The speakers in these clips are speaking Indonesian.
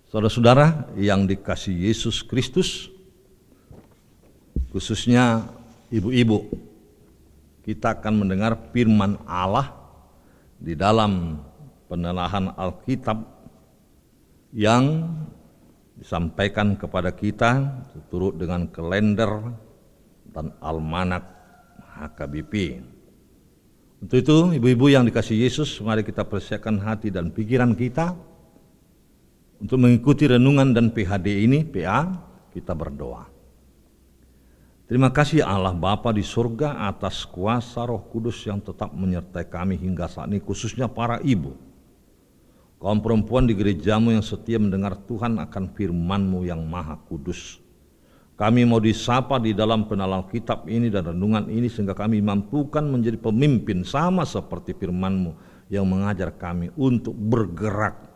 Saudara-saudara yang dikasihi Yesus Kristus, khususnya ibu-ibu, kita akan mendengar firman Allah di dalam penelahan Alkitab yang disampaikan kepada kita turut dengan kalender dan almanak HKBP. Untuk itu, ibu-ibu yang dikasihi Yesus, mari kita persiapkan hati dan pikiran kita untuk mengikuti renungan dan PHD ini, PA, kita berdoa. Terima kasih Allah Bapa di surga atas kuasa Roh Kudus yang tetap menyertai kami hingga saat ini, khususnya para ibu. Kaum perempuan di gerejamu yang setia mendengar Tuhan akan firman-Mu yang maha kudus. Kami mau disapa di dalam penalaran kitab ini dan renungan ini sehingga kami mampukan menjadi pemimpin sama seperti firman-Mu yang mengajar kami untuk bergerak,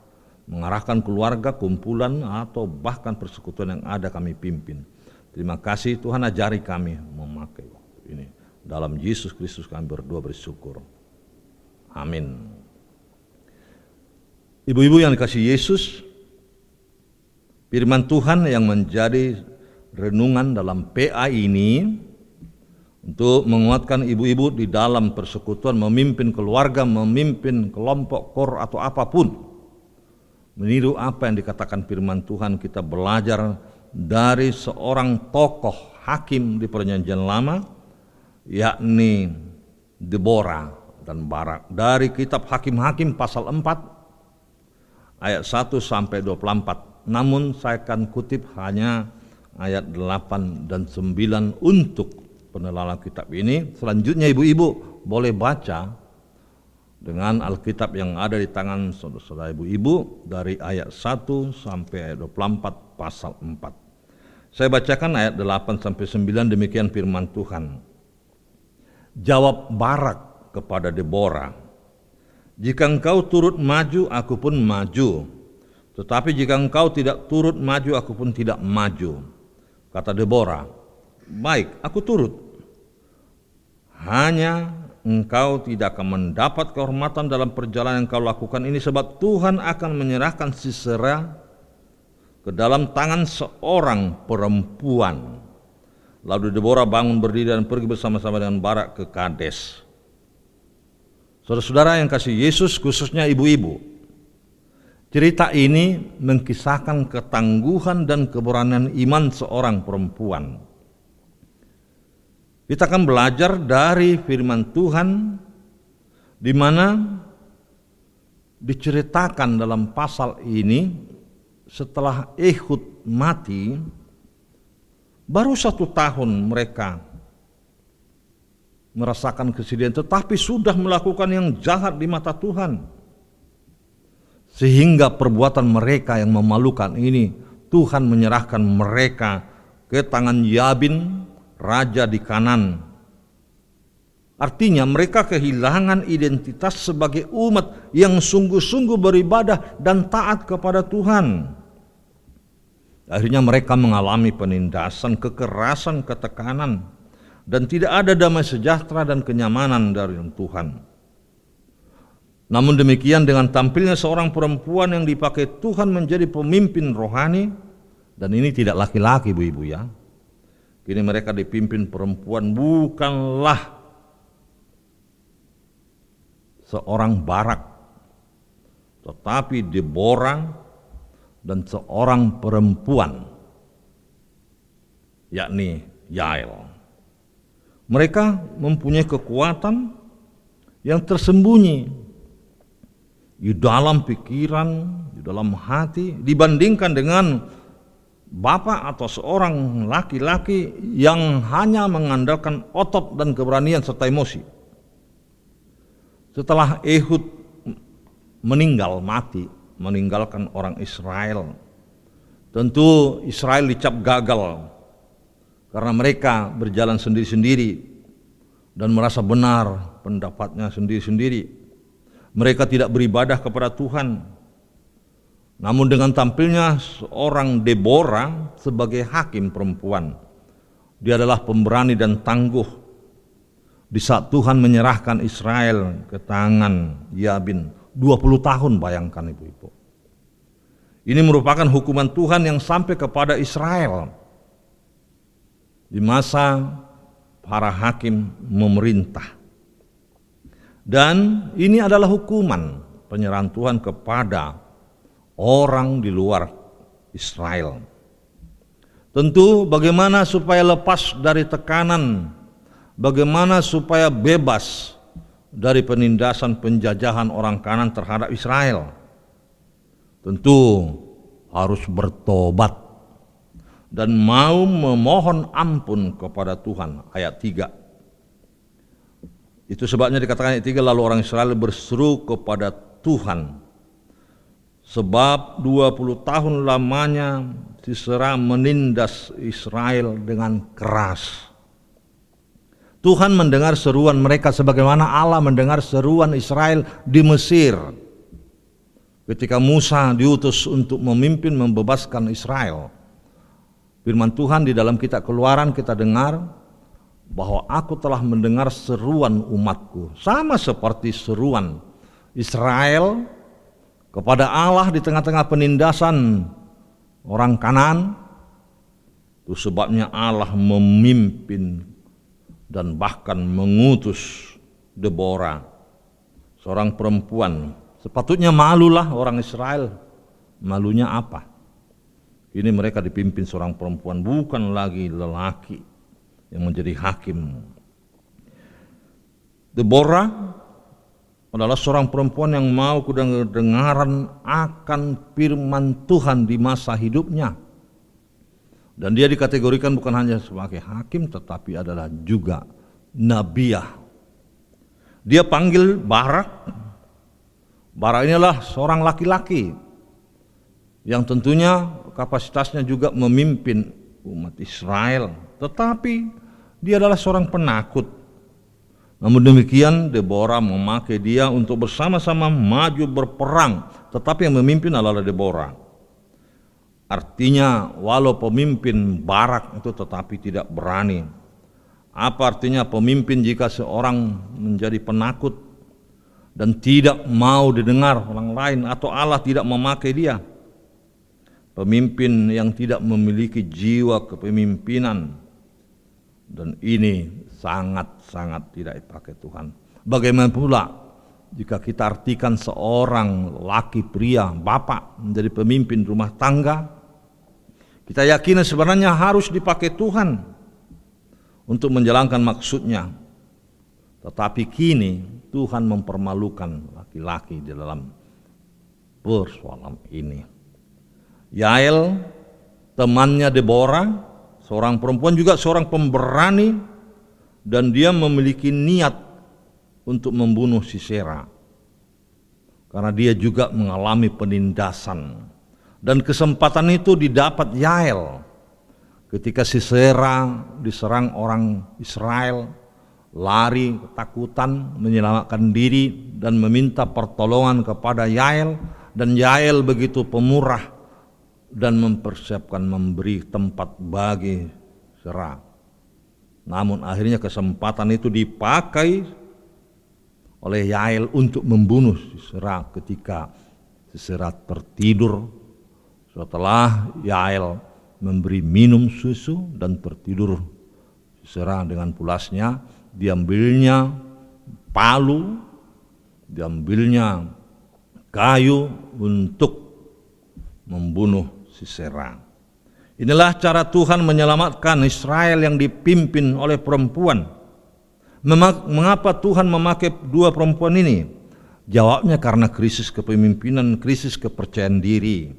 mengarahkan keluarga, kumpulan, atau bahkan persekutuan yang ada kami pimpin. Terima kasih Tuhan, ajari kami memakai waktu ini. Dalam Yesus Kristus kami berdoa bersyukur. Amin. Ibu-ibu yang dikasihi Yesus, firman Tuhan yang menjadi renungan dalam PA ini untuk menguatkan ibu-ibu di dalam persekutuan, memimpin keluarga, memimpin kelompok, kor, atau apapun. Meniru apa yang dikatakan firman Tuhan, kita belajar dari seorang tokoh hakim di Perjanjian Lama, yakni Deborah dan Barak. Dari kitab Hakim-Hakim pasal 4 ayat 1 sampai 24. Namun saya akan kutip hanya ayat 8 dan 9 untuk penelaran kitab ini. Selanjutnya ibu-ibu boleh baca dengan Alkitab yang ada di tangan saudara ibu-ibu dari ayat 1 sampai ayat 24 pasal 4. Saya bacakan ayat 8 sampai 9, demikian firman Tuhan. Jawab Barak kepada Deborah, "Jika engkau turut maju, aku pun maju. Tetapi jika engkau tidak turut maju, aku pun tidak maju." Kata Deborah, "Baik, aku turut. Hanya engkau tidak akan mendapat kehormatan dalam perjalanan yang kau lakukan ini, sebab Tuhan akan menyerahkan Sisera ke dalam tangan seorang perempuan." Lalu Deborah bangun berdiri dan pergi bersama-sama dengan Barak ke Kades. Saudara-saudara yang kasih Yesus, khususnya ibu-ibu, cerita ini mengkisahkan ketangguhan dan keberanian iman seorang perempuan. Kita akan belajar dari firman Tuhan di mana diceritakan dalam pasal ini setelah Ehud mati, baru 1 tahun mereka merasakan kesedihan, tetapi sudah melakukan yang jahat di mata Tuhan. Sehingga perbuatan mereka yang memalukan ini, Tuhan menyerahkan mereka ke tangan Yabin, raja di Kanan. Artinya mereka kehilangan identitas sebagai umat yang sungguh-sungguh beribadah dan taat kepada Tuhan. Akhirnya mereka mengalami penindasan, kekerasan, ketekanan, dan tidak ada damai sejahtera dan kenyamanan dari Tuhan. Namun demikian, dengan tampilnya seorang perempuan yang dipakai Tuhan menjadi pemimpin rohani, dan ini tidak laki-laki, ibu-ibu ya. Kini mereka dipimpin perempuan, bukanlah seorang Barak, tetapi Deborah dan seorang perempuan, yakni Yael. Mereka mempunyai kekuatan yang tersembunyi di dalam pikiran, di dalam hati, dibandingkan dengan bapak atau seorang laki-laki yang hanya mengandalkan otot dan keberanian serta emosi. Setelah Ehud meninggalkan orang Israel, tentu Israel dicap gagal karena mereka berjalan sendiri-sendiri dan merasa benar pendapatnya sendiri-sendiri. Mereka tidak beribadah kepada Tuhan. Namun dengan tampilnya seorang Deborah sebagai hakim perempuan, dia adalah pemberani dan tangguh. Di saat Tuhan menyerahkan Israel ke tangan Yabin, 20 tahun, bayangkan ibu-ibu. Ini merupakan hukuman Tuhan yang sampai kepada Israel di masa para hakim memerintah. Dan ini adalah hukuman penyerahan Tuhan kepada orang di luar Israel. Tentu bagaimana supaya lepas dari tekanan, bagaimana supaya bebas dari penindasan penjajahan orang Kanan terhadap Israel. Tentu harus bertobat dan mau memohon ampun kepada Tuhan. Ayat 3. Itu sebabnya dikatakan ayat 3, lalu orang Israel berseru kepada Tuhan, sebab 20 tahun lamanya Sisera menindas Israel dengan keras. Tuhan mendengar seruan mereka sebagaimana Allah mendengar seruan Israel di Mesir. Ketika Musa diutus untuk memimpin membebaskan Israel. Firman Tuhan di dalam kitab Keluaran kita dengar bahwa aku telah mendengar seruan umatku, sama seperti seruan Israel kepada Allah di tengah-tengah penindasan orang Kanan. Itu sebabnya Allah memimpin dan bahkan mengutus Deborah, seorang perempuan. Sepatutnya malulah orang Israel. Malunya apa? Ini mereka dipimpin seorang perempuan, bukan lagi lelaki yang menjadi hakim. Deborah adalah seorang perempuan yang mau kedengaran akan firman Tuhan di masa hidupnya. Dan dia dikategorikan bukan hanya sebagai hakim, tetapi adalah juga nabiah. Dia panggil Barak. Barak inilah seorang laki-laki yang tentunya kapasitasnya juga memimpin umat Israel. Tetapi dia adalah seorang penakut. Namun demikian Deborah memakai dia untuk bersama-sama maju berperang. Tetapi yang memimpin adalah Deborah. Artinya walau pemimpin Barak itu tetapi tidak berani. Apa artinya pemimpin jika seorang menjadi penakut dan tidak mau didengar orang lain atau Allah tidak memakai dia? Pemimpin yang tidak memiliki jiwa kepemimpinan. Dan ini sangat-sangat tidak dipakai Tuhan. Bagaimana pula jika kita artikan seorang laki pria, bapak menjadi pemimpin rumah tangga, kita yakini sebenarnya harus dipakai Tuhan untuk menjalankan maksudnya. Tetapi kini Tuhan mempermalukan laki-laki di dalam persoalan ini. Yael, temannya Deborah, seorang perempuan juga seorang pemberani, dan dia memiliki niat untuk membunuh Sisera karena dia juga mengalami penindasan. Dan kesempatan itu didapat Yael ketika Sisera diserang orang Israel, lari ketakutan menyelamatkan diri dan meminta pertolongan kepada Yael, dan Yael begitu pemurah dan mempersiapkan memberi tempat bagi Sisera. Namun akhirnya kesempatan itu dipakai oleh Yael untuk membunuh Sisera ketika Sisera tertidur setelah Yael memberi minum susu dan tertidur Sisera dengan pulasnya. Diambilnya palu, diambilnya kayu untuk membunuh Sisera. Inilah cara Tuhan menyelamatkan Israel yang dipimpin oleh perempuan. Mengapa Tuhan memakai dua perempuan ini? Jawabnya karena krisis kepemimpinan, krisis kepercayaan diri.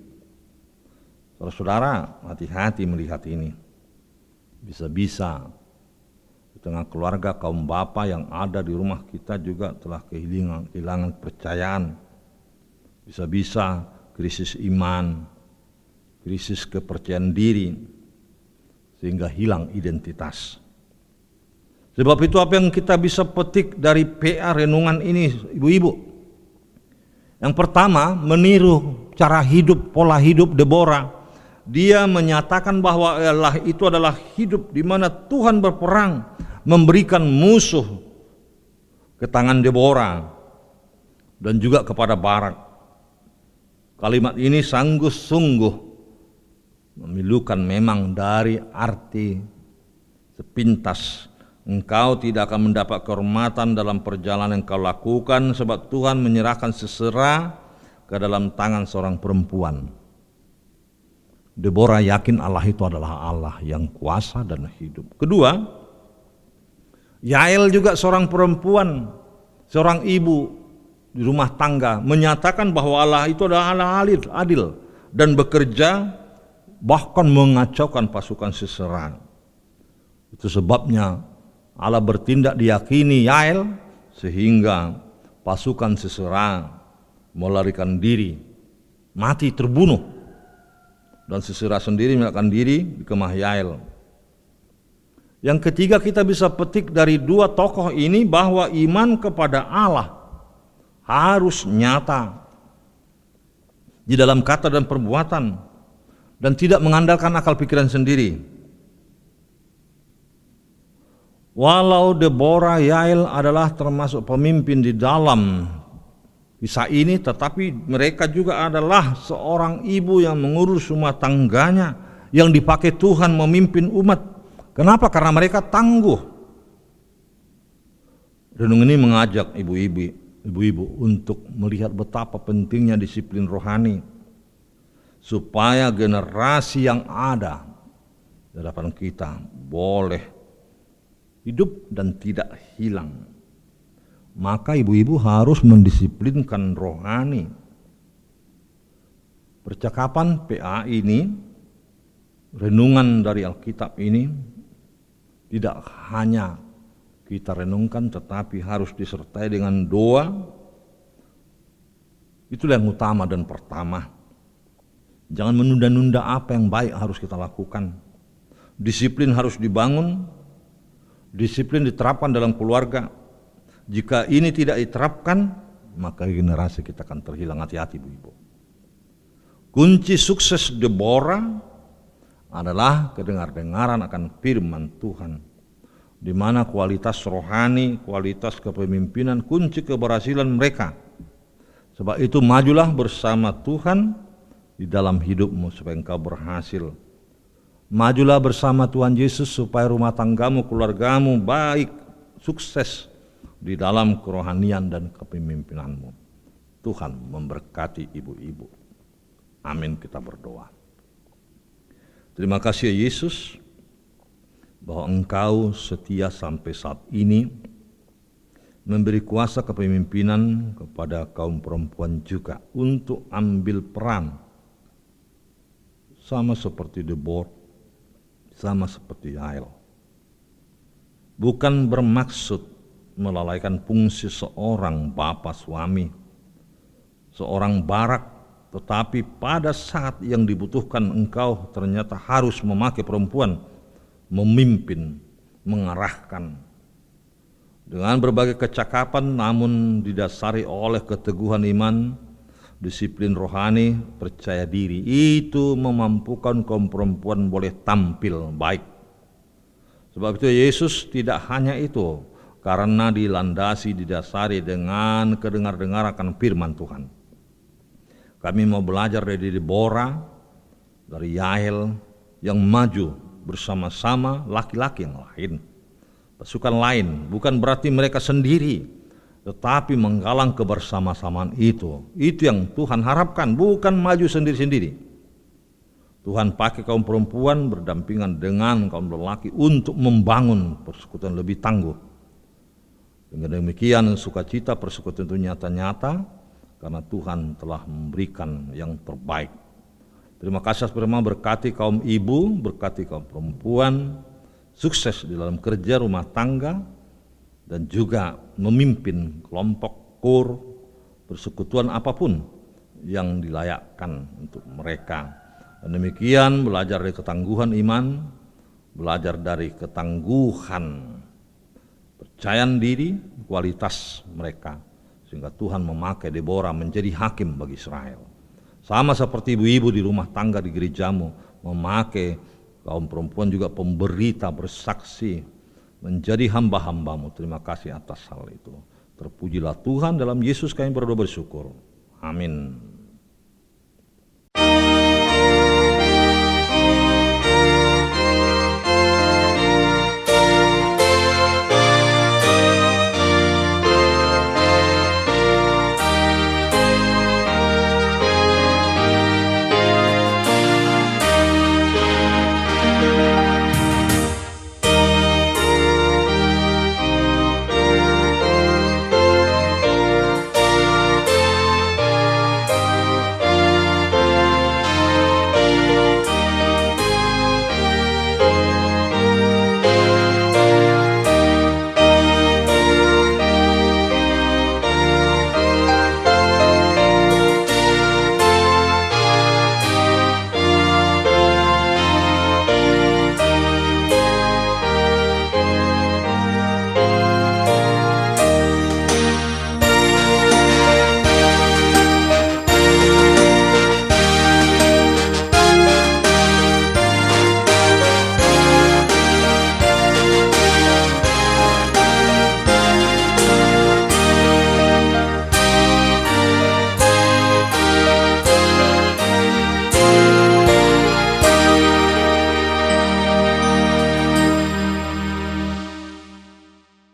Saudara-saudara, hati-hati melihat ini. Bisa-bisa di tengah keluarga kaum bapa yang ada di rumah kita juga telah kehilangan kepercayaan. Bisa-bisa krisis iman, krisis kepercayaan diri, sehingga hilang identitas. Sebab itu apa yang kita bisa petik dari PA renungan ini, ibu-ibu? Yang pertama, meniru cara hidup, pola hidup Deborah. Dia menyatakan bahwa itu adalah hidup di mana Tuhan berperang, memberikan musuh ke tangan Deborah dan juga kepada Barak. Kalimat ini sungguh memilukan memang dari arti sepintas. Engkau tidak akan mendapat kehormatan dalam perjalanan yang kau lakukan, sebab Tuhan menyerahkan Sisera ke dalam tangan seorang perempuan. Deborah yakin Allah itu adalah Allah yang kuasa dan hidup. Kedua, Yael juga seorang perempuan, seorang ibu di rumah tangga, menyatakan bahwa Allah itu adalah Allah adil dan bekerja, bahkan mengacaukan pasukan Sisera. Itu sebabnya Allah bertindak diyakini Yael sehingga pasukan Sisera melarikan diri, mati terbunuh, dan Sisera sendiri melarikan diri di kemah Yael. Yang ketiga, kita bisa petik dari dua tokoh ini bahwa iman kepada Allah harus nyata di dalam kata dan perbuatan dan tidak mengandalkan akal pikiran sendiri. Walau Deborah, Yael adalah termasuk pemimpin di dalam kisah ini, tetapi mereka juga adalah seorang ibu yang mengurus rumah tangganya, yang dipakai Tuhan memimpin umat. Kenapa? Karena mereka tangguh. Renung ini mengajak ibu-ibu untuk melihat betapa pentingnya disiplin rohani, supaya generasi yang ada di hadapan kita boleh hidup dan tidak hilang. Maka ibu-ibu harus mendisiplinkan rohani. Percakapan PA ini, renungan dari Alkitab ini, tidak hanya kita renungkan, tetapi harus disertai dengan doa. Itulah yang utama dan pertama. Jangan menunda-nunda apa yang baik harus kita lakukan. Disiplin harus dibangun. Disiplin diterapkan dalam keluarga. Jika ini tidak diterapkan, maka generasi kita akan terhilang. Hati-hati ibu-ibu. Kunci sukses Deborah adalah kedengar-dengaran akan firman Tuhan, di mana kualitas rohani, kualitas kepemimpinan kunci keberhasilan mereka. Sebab itu majulah bersama Tuhan di dalam hidupmu supaya engkau berhasil. Majulah bersama Tuhan Yesus supaya rumah tanggamu, keluargamu baik, sukses di dalam kerohanian dan kepemimpinanmu. Tuhan memberkati ibu-ibu. Amin, kita berdoa. Terima kasih ya Yesus, bahwa Engkau setia sampai saat ini, memberi kuasa kepemimpinan kepada kaum perempuan juga untuk ambil peran, sama seperti Deborah, sama seperti Yael. Bukan bermaksud melalaikan fungsi seorang bapa suami, seorang Barak, tetapi pada saat yang dibutuhkan engkau ternyata harus memakai perempuan, memimpin, mengarahkan. Dengan berbagai kecakapan namun didasari oleh keteguhan iman, disiplin rohani, percaya diri, itu memampukan kaum perempuan boleh tampil baik. Sebab itu Yesus tidak hanya itu, karena dilandasi, didasari dengan kedengar-dengar akan firman Tuhan. Kami mau belajar dari Deborah, dari Yael, yang maju bersama-sama laki-laki yang lain, pasukan lain. Bukan berarti mereka sendiri, tetapi menggalang kebersama-samaan itu. Itu yang Tuhan harapkan, bukan maju sendiri-sendiri. Tuhan pakai kaum perempuan berdampingan dengan kaum lelaki untuk membangun persekutuan lebih tangguh. Dengan demikian sukacita persekutuan itu nyata-nyata karena Tuhan telah memberikan yang terbaik. Terima kasih firman, berkati kaum ibu, berkati kaum perempuan, sukses di dalam kerja rumah tangga, dan juga memimpin kelompok, kur, persekutuan apapun yang dilayakkan untuk mereka. Dan demikian belajar dari ketangguhan iman, belajar dari ketangguhan percayaan diri, kualitas mereka, sehingga Tuhan memakai Deborah menjadi hakim bagi Israel. Sama seperti ibu-ibu di rumah tangga di gerejamu memakai kaum perempuan juga pemberita, bersaksi, menjadi hamba-hambamu. Terima kasih atas hal itu. Terpujilah Tuhan, dalam Yesus kami berdoa bersyukur. Amin.